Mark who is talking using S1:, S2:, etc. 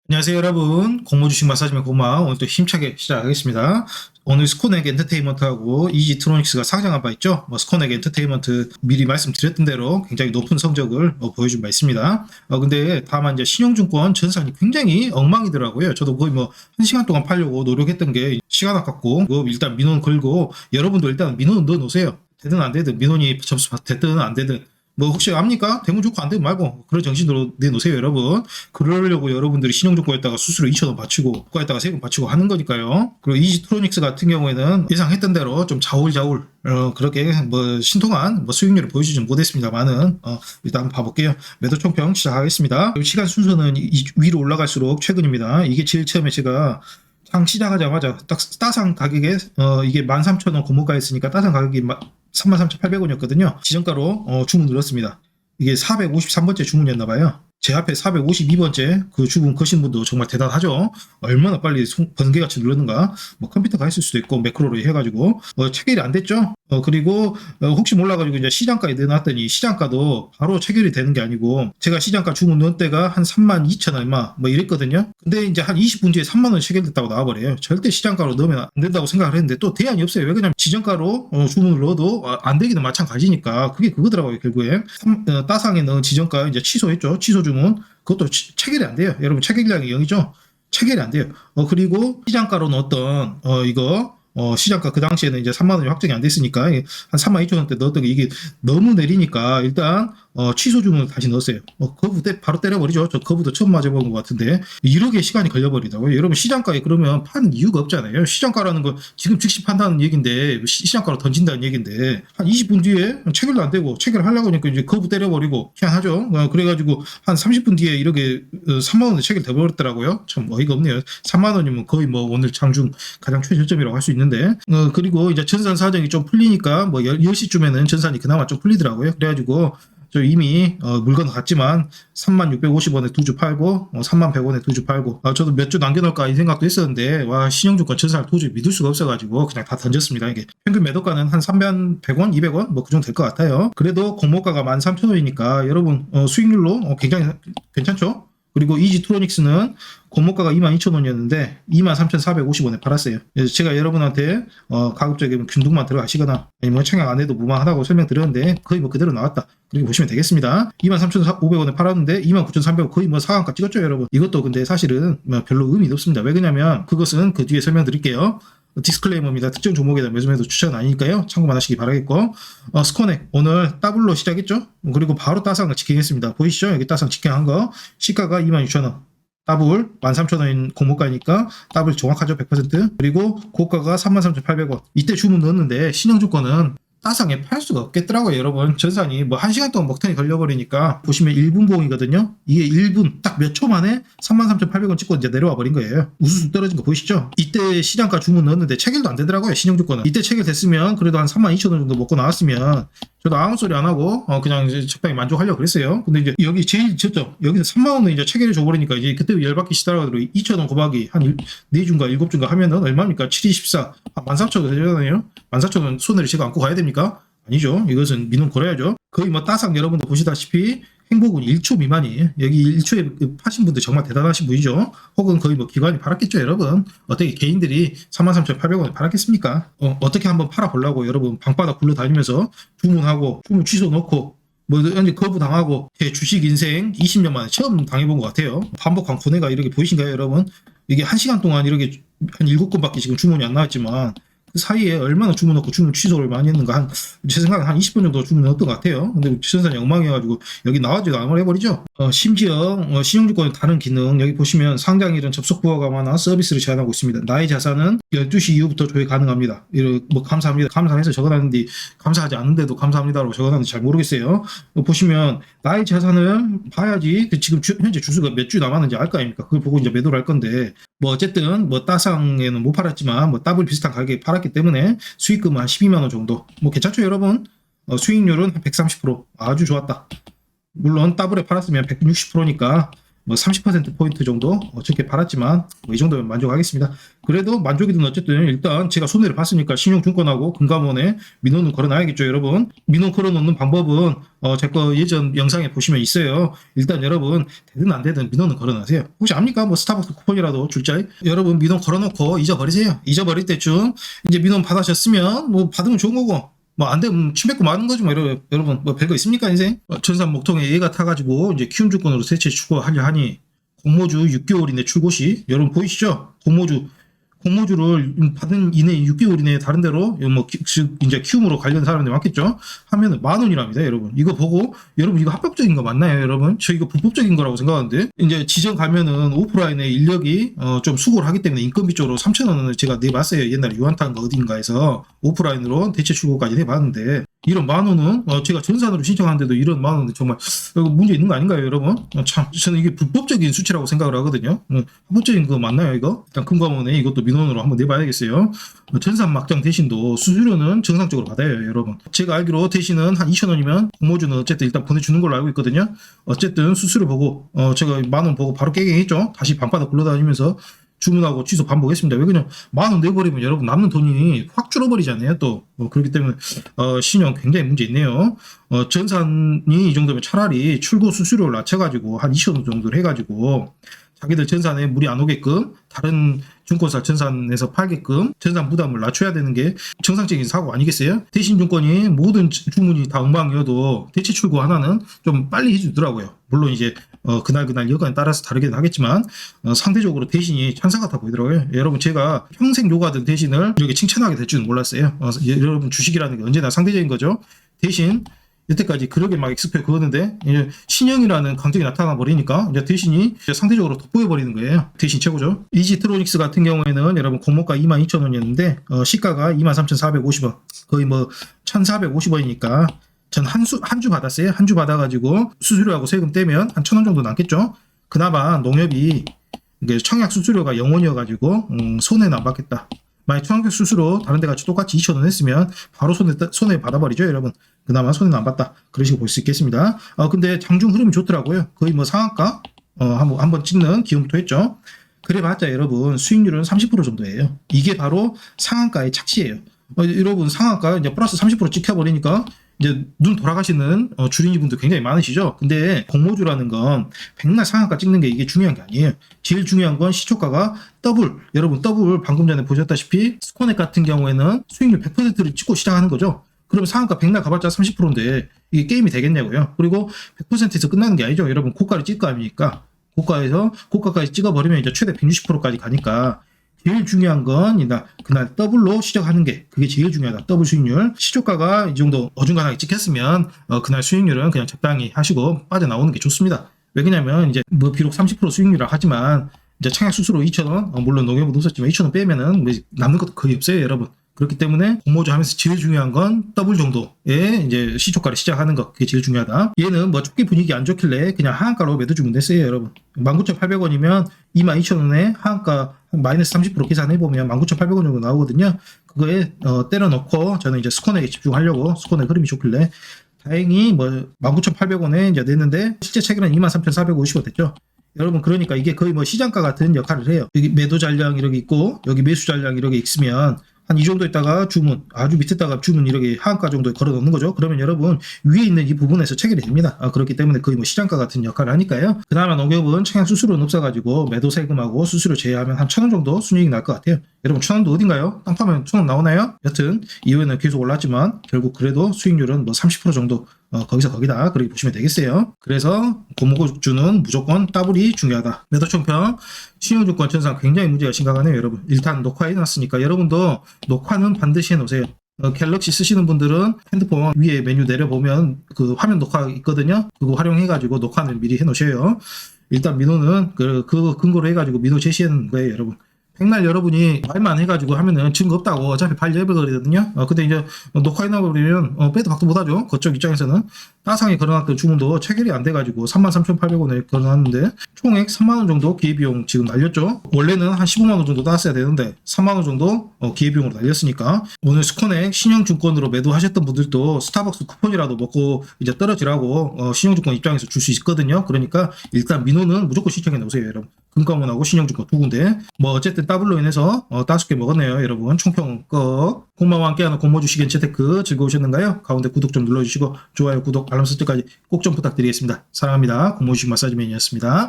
S1: 안녕하세요 여러분, 공모주식 마사지맨 고마. 오늘 또 힘차게 시작하겠습니다. 오늘 스코넥 엔터테인먼트하고 이지트로닉스가 상장한 바 있죠. 스코넥 엔터테인먼트 미리 말씀드렸던 대로 굉장히 높은 성적을 보여준 바 있습니다. 근데 다만 이제 신용증권 전산이 굉장히 엉망이더라고요. 저도 거의 1시간 동안 팔려고 노력했던 게 시간 아깝고, 일단 민원 걸고, 여러분도 일단 민원 넣어 놓으세요. 되든 안 되든, 민원이 접수 됐든 안 되든, 혹시 압니까? 되면 좋고 안 되면 말고 그런 정신으로 내놓으세요 여러분. 그러려고 여러분들이 신용증권에다가 수수료 2,000원 바치고 국가에다가 세금 바치고 하는 거니까요. 그리고 이지트로닉스 같은 경우에는 예상했던 대로 좀 자울자울 그렇게 신통한 수익률을 보여주지 못했습니다만은 일단 한번 봐볼게요. 매도 총평 시작하겠습니다. 시간 순서는 위로 올라갈수록 최근입니다. 이게 제일 처음에 제가 장 시작하자마자 딱 따상 가격에 이게 13,000원 고물가였으니까 따상 가격이 33,800원이었거든요. 지정가로 주문 늘었습니다. 이게 453번째 주문이었나봐요. 제 앞에 452번째 그 주문 거신 분도 정말 대단하죠. 얼마나 빨리 번개같이 눌렀는가. 컴퓨터가 했을 수도 있고 매크로로 해가지고 체결이 안 됐죠. 그리고 혹시 몰라가지고 이제 시장가에 넣어놨더니 시장가도 바로 체결이 되는 게 아니고, 제가 시장가 주문 넣은 때가 한 32,000 얼마 이랬거든요. 근데 이제 한 20분 뒤에 3만원 체결됐다고 나와버려요. 절대 시장가로 넣으면 안 된다고 생각을 했는데 또 대안이 없어요. 왜 그러냐면 지정가로 주문을 넣어도 안 되기는 마찬가지니까. 그게 그거더라고요. 결국에 따상에 넣은 지정가 이제 취소했죠. 취소 주문. 그것도 체결이 안 돼요. 여러분, 체결량이 0이죠. 체결이 안 돼요. 그리고 시장가로 넣었던 이거 시장가 그 당시에는 이제 3만 원이 확정이 안 됐으니까 한 32,000원대 넣었던 게 이게 너무 내리니까 일단 취소 주문을 다시 넣었어요. 거부 바로 때려버리죠. 저 거부도 처음 맞아본 것 같은데 이렇게 시간이 걸려버리더라고요. 여러분, 시장가에 그러면 파는 이유가 없잖아요. 시장가라는 건 지금 즉시 판다는 얘기인데, 시장가로 던진다는 얘기인데 한 20분 뒤에 체결도 안 되고, 체결하려고 하니까 이제 거부 때려버리고 희한하죠. 그래가지고 한 30분 뒤에 이렇게 3만 원에 체결돼버렸더라고요. 참 어이가 없네요. 3만 원이면 거의 오늘 장중 가장 최저점이라고 할 수 있는데, 그리고 이제 전산 사정이 좀 풀리니까 10시쯤에는 전산이 그나마 좀 풀리더라고요. 그래가지고 저 이미 물건 갔지만 3650원에 두 주 팔고 3100원에 두 주 팔고, 저도 몇 주 남겨놓을까 이 생각도 했었는데, 와, 신용증권 전산을 도저히 믿을 수가 없어가지고 그냥 다 던졌습니다. 이게 평균 매도가는 한 3,100원 200원 그 정도 될 것 같아요. 그래도 공모가가 13,000원이니까 여러분 수익률로 굉장히 괜찮죠. 그리고 이지트로닉스는 공모가가 22,000원이었는데 23,450원에 팔았어요. 그래서 제가 여러분한테 가급적이면 균등만 들어가시거나 아니면 청약 안 해도 무방하다고 설명드렸는데 거의 그대로 나왔다, 그렇게 보시면 되겠습니다. 23,500원에 팔았는데 29,300원 거의 상한가 찍었죠 여러분. 이것도 근데 사실은 별로 의미도 없습니다. 왜 그러냐면 그것은 그 뒤에 설명드릴게요. 디스클레이머입니다. 특정 종목에 대한 매수매도 추천 아니니까요. 참고만 하시기 바라겠고, 스코넥 오늘 더블로 시작했죠. 그리고 바로 따상을 직행했습니다. 보이시죠? 여기 따상 직행한 거 시가가 26,000원, 더블 13,000원인 공모가니까 더블 정확하죠. 100%. 그리고 고가가 33,800원. 이때 주문 넣었는데 신영증권은 따상에 팔 수가 없겠더라고요 여러분. 전산이 1시간 동안 먹턴이 걸려버리니까, 보시면 1분 봉이거든요. 이게 1분 딱 몇 초 만에 33,800원 찍고 이제 내려와 버린 거예요. 우수수 떨어진 거 보이시죠? 이때 시장가 주문 넣었는데 체결도 안 되더라고요 신용증권은. 이때 체결됐으면 그래도 한 32,000원 정도 먹고 나왔으면 저도 아무 소리 안 하고 그냥 이제 적당히 만족하려고 그랬어요. 근데 이제 여기 제일 저점 여기서 3만 원을 이제 체결해 줘버리니까 이제 그때 열받기 시작하더라고요. 2,000원 곱하기 한 4주인가 7주인가 하면은 얼마입니까? 7, 24 14,000원 되잖아요. 14,000원 손해를 제가 안고 가야 됩니까? 아니죠. 이것은 민원 걸어야죠. 거의 따상 여러분도 보시다시피 행복은 1초 미만이에요. 여기 1초에 파신 분들 정말 대단하신 분이죠. 혹은 거의 기관이 팔았겠죠 여러분. 어떻게 개인들이 33,800원에 팔았겠습니까? 어떻게 한번 팔아보려고 여러분 방바닥 굴러다니면서 주문하고 주문 취소 넣고 거부 당하고, 제 주식 인생 20년 만에 처음 당해본 것 같아요. 반복 광고내가 이렇게 보이신가요 여러분? 이게 1시간 동안 이렇게 한 7건밖에 지금 주문이 안 나왔지만 그 사이에 얼마나 주문 넣고 주문 취소를 많이 했는가, 제 생각에 한 20분 정도 주문 넣었던 것 같아요. 근데 전산이 엉망해가지고 여기 나와지도 않을 해버리죠. 심지어 신용증권의 다른 기능 여기 보시면 상장일은 접속 부하가마나 서비스를 제한하고 있습니다. 나의 자산은 12시 이후부터 조회 가능합니다. 감사합니다. 감사해서 적어놨는데 감사하지 않는데도 감사합니다라고 적어놨는지 잘 모르겠어요. 보시면 나의 자산을 봐야지 지금 현재 주수가 몇 주 남았는지 알 거 아닙니까? 그걸 보고 이제 매도를 할 건데, 어쨌든 따상에는 못 팔았지만 더블 비슷한 가격에 팔았기 때문에 수익금은 한 12만 원 정도 괜찮죠 여러분? 수익률은 한 130%, 아주 좋았다. 물론 더블에 팔았으면 160%니까 뭐 30%포인트 정도 적게 팔았지만 뭐 이 정도면 만족하겠습니다. 그래도 만족이든 어쨌든 일단 제가 손해를 봤으니까 신용증권하고 금감원에 민원을 걸어놔야겠죠, 여러분. 민원 걸어놓는 방법은 제 거 예전 영상에 보시면 있어요. 일단 여러분 되든 안 되든 민원을 걸어놔세요. 혹시 압니까? 뭐 스타벅스 쿠폰이라도 줄지? 여러분 민원 걸어놓고 잊어버리세요. 잊어버릴 때쯤 이제 민원 받으셨으면 뭐 받으면 좋은 거고 뭐 안 되면 침뱉고 마는 거지 뭐 여러분 뭐 별거 있습니까 인생? 전산 목통에 얘가 타가지고 이제 키움증권으로 대체 출고하려 하니 공모주 6개월 이내 출고시 여러분 보이시죠? 공모주를 받은 이내 6개월 이내에 다른 데로 뭐 이제 키움으로 관련 사람들이 많겠죠. 하면은 10,000원이랍니다, 여러분. 이거 보고 여러분 이거 합법적인 거 맞나요, 여러분? 저 이거 불법적인 거라고 생각하는데 이제 지정 가면은 오프라인에 인력이 좀 수고를 하기 때문에 인건비 쪽으로 3,000원을 제가 내봤어요. 옛날에 유한탄가 어딘가에서 오프라인으로 대체 출고까지 내봤는데 이런 10,000원은 제가 전산으로 신청하는데도 이런 10,000원은 정말 문제 있는 거 아닌가요, 여러분? 참 저는 이게 불법적인 수치라고 생각을 하거든요. 합법적인 거 맞나요, 이거? 일단 금감원에 이것도 민원으로 한번 내봐야겠어요. 전산 막장 대신도 수수료는 정상적으로 받아요, 여러분. 제가 알기로 대신은 한 2,000원이면 공모주는 어쨌든 일단 보내주는 걸로 알고 있거든요. 어쨌든 수수료 보고 제가 10,000원 보고 바로 깨갱했죠. 다시 밤바다 굴러다니면서 주문하고 취소 반복했습니다. 왜 그냥 10,000원 내버리면 여러분 남는 돈이 확 줄어버리잖아요. 또 그렇기 때문에 신용 굉장히 문제 있네요. 전산이 이 정도면 차라리 출고 수수료를 낮춰가지고 한 2,000원 정도를 해가지고 자기들 전산에 물이 안 오게끔 다른 증권사 전산에서 팔게끔 전산 부담을 낮춰야 되는 게 정상적인 사고 아니겠어요? 대신증권이 모든 주문이 다 엉망이어도 대체 출고 하나는 좀 빨리 해주더라고요. 물론 이제 그날 여건에 따라서 다르긴 하겠지만 상대적으로 대신이 천사 같아 보이더라고요. 여러분 제가 평생 요구하던 대신을 이렇게 칭찬하게 될 줄은 몰랐어요. 여러분 주식이라는 게 언제나 상대적인 거죠. 대신 여태까지 그러게 막 익스페어 그었는데 이제 신형이라는 강점이 나타나 버리니까 이제 대신이 이제 상대적으로 돋보여 버리는 거예요. 대신 최고죠. 이지트로닉스 같은 경우에는 여러분 공모가 22,000원이었는데 시가가 23,450원 거의 뭐 1,450원이니까 전 한 주 받았어요. 한 주 받아가지고 수수료하고 세금 떼면 한 1,000원 정도 남겠죠. 그나마 농협이 이게 청약 수수료가 0원이어가지고 손해는 안 받겠다. 만약 청약 수수료 다른 데 같이 똑같이 2,000원 했으면 바로 손해 받아버리죠, 여러분. 그나마 손해는 안 봤다. 그런 식으로 볼 수 있겠습니다. 근데 장중 흐름이 좋더라고요. 거의 뭐 상한가 한번 찍는 기움부터 했죠. 그래봤자 여러분 수익률은 30% 정도예요. 이게 바로 상한가의 착시예요. 여러분 상한가 이제 플러스 30% 찍혀버리니까 이제 눈 돌아가시는 주린이분들 굉장히 많으시죠. 근데 공모주라는 건 백날 상한가 찍는 게 이게 중요한 게 아니에요. 제일 중요한 건 시초가가 여러분 더블 방금 전에 보셨다시피 스코넥 같은 경우에는 수익률 100%를 찍고 시작하는 거죠. 그러면 상한가 백날 가봤자 30%인데 이게 게임이 되겠냐고요. 그리고 100%에서 끝나는 게 아니죠. 여러분 고가를 찍을 거 아닙니까? 고가까지 찍어버리면 이제 최대 160%까지 가니까 제일 중요한 건 그날 더블로 시작하는 게 그게 제일 중요하다. 더블 수익률. 시초가가 이 정도 어중간하게 찍혔으면 그날 수익률은 그냥 적당히 하시고 빠져나오는 게 좋습니다. 왜냐면 이제 뭐 비록 30% 수익률이라 하지만 이제 청약 수수료 2,000원 물론 농협은 없었지만 2,000원 빼면은 뭐 남는 것도 거의 없어요, 여러분. 그렇기 때문에 공모주 하면서 제일 중요한 건 더블 정도의 이제 시초가를 시작하는 거 그게 제일 중요하다. 얘는 뭐 초기 분위기 안 좋길래 그냥 하한가로 매도 주면 됐어요, 여러분. 19,800원이면 22,000원에 하한가 마이너스 30% 계산해보면 19,800원 정도 나오거든요. 그거에 때려넣고 저는 이제 스코넥에 집중하려고 스코넥 흐름이 좋길래 다행히 뭐 19,800원에 이제 냈는데 실제 체결은 23,450원 됐죠. 여러분 그러니까 이게 거의 뭐 시장가 같은 역할을 해요. 여기 매도 잔량 이렇게 있고 여기 매수 잔량 이렇게 있으면 한 이 정도 있다가 주문, 아주 밑에다가 주문 이렇게 하한가 정도에 걸어 놓는 거죠. 그러면 여러분 위에 있는 이 부분에서 체결이 됩니다. 그렇기 때문에 거의 뭐 시장가 같은 역할을 하니까요. 그나마 농협은 청약 수수료는 없어가지고 매도 세금하고 수수료 제외하면 한 1,000원 정도 순이익이 날 것 같아요. 여러분 1,000원도 어딘가요? 땅 파면 1,000원 나오나요? 여튼 이후에는 계속 올랐지만 결국 그래도 수익률은 뭐 30% 정도 거기서 거기다 그렇게 보시면 되겠어요. 그래서 공모주는 무조건 더블이 중요하다. 매도총평 신용증권 전산 굉장히 문제가 심각하네요, 여러분. 일단 녹화해놨으니까 여러분도 녹화는 반드시 해놓으세요. 갤럭시 쓰시는 분들은 핸드폰 위에 메뉴 내려보면 그 화면 녹화 있거든요. 그거 활용해가지고 녹화는 미리 해놓으셔요. 일단 민호는 그 근거로 해가지고 민호 제시하는 거예요, 여러분. 백날 여러분이 말만 해가지고 하면은 증거 없다고 어차피 발려버리거든요. 근데 이제 녹화해 놔버리면 빼도 박도 못하죠. 그쪽 입장에서는 따상에 걸어놨던 주문도 체결이 안 돼가지고 33,800원에 걸어놨는데 총액 3만원 정도 기회비용 지금 날렸죠. 원래는 한 15만원 정도 따았어야 되는데 3만원 정도 기회비용으로 날렸으니까 오늘 스코넥 신용증권으로 매도하셨던 분들도 스타벅스 쿠폰이라도 먹고 이제 떨어지라고 신용증권 입장에서 줄 수 있거든요. 그러니까 일단 민호는 무조건 시청해 놓으세요, 여러분. 금감원하고 신용증권 두 군데. 뭐 어쨌든 더블로 인해서 5개 먹었네요, 여러분. 총평 끝. 공마와 함께하는 공모주식엔 재테크 즐거우셨는가요? 가운데 구독 좀 눌러주시고 좋아요, 구독, 알람 설정까지 꼭 좀 부탁드리겠습니다. 사랑합니다. 공모주식 마사지맨이었습니다.